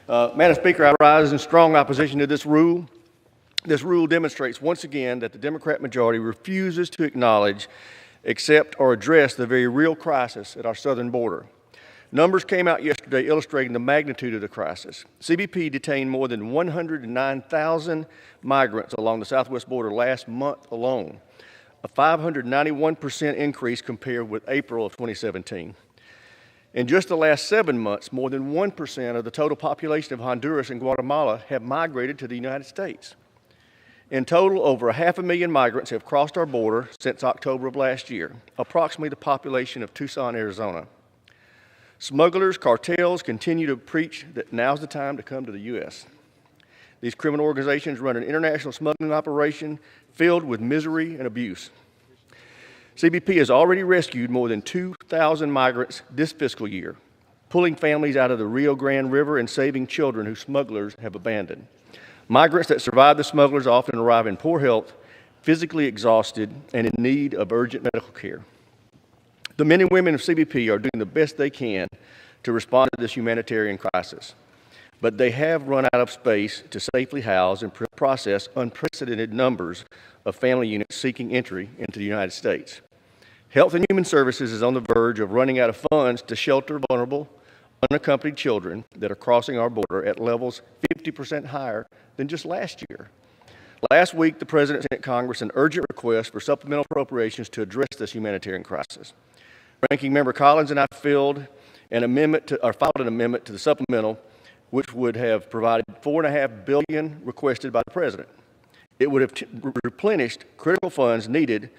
Madam Speaker, I rise in strong opposition to this rule. This rule demonstrates once again that the Democrat majority refuses to acknowledge, accept, or address the very real crisis at our southern border. Numbers came out yesterday illustrating the magnitude of the crisis. CBP detained more than 109,000 migrants along the southwest border last month alone, a 591% increase compared with April of 2017. In just the last 7 months, more than 1% of the total population of Honduras and Guatemala have migrated to the United States. In total, over 500,000 migrants have crossed our border since October of last year, approximately the population of Tucson, Arizona. Smugglers, cartels continue to preach that now's the time to come to the U.S. These criminal organizations run an international smuggling operation filled with misery and abuse. CBP has already rescued more than 2,000 migrants this fiscal year, pulling families out of the Rio Grande River and saving children who smugglers have abandoned. Migrants that survive the smugglers often arrive in poor health, physically exhausted, and in need of urgent medical care. The men and women of CBP are doing the best they can to respond to this humanitarian crisis, but they have run out of space to safely house and process unprecedented numbers of family units seeking entry into the United States. Health and Human Services is on the verge of running out of funds to shelter vulnerable, unaccompanied children that are crossing our border at levels 50% higher than just last year. Last week, the President sent Congress an urgent request for supplemental appropriations to address this humanitarian crisis. Ranking Member Collins and I filed an amendment to the supplemental, which would have provided $4.5 billion requested by the President. It would have replenished critical funds needed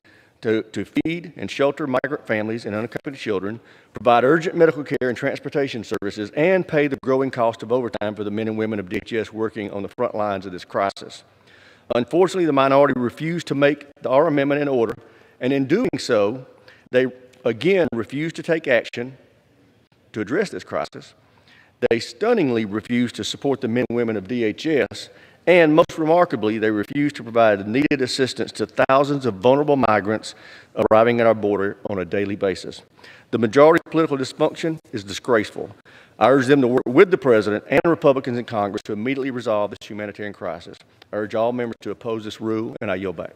to feed and shelter migrant families and unaccompanied children, provide urgent medical care and transportation services, and pay the growing cost of overtime for the men and women of DHS working on the front lines of this crisis. Unfortunately, the minority refused to make our amendment in order, and in doing so, they again refused to take action to address this crisis. They stunningly refused to support the men and women of DHS, and most remarkably, they refused to provide needed assistance to thousands of vulnerable migrants arriving at our border on a daily basis. The majority's political dysfunction is disgraceful. I urge them to work with the President and Republicans in Congress to immediately resolve this humanitarian crisis. I urge all members to oppose this rule, and I yield back.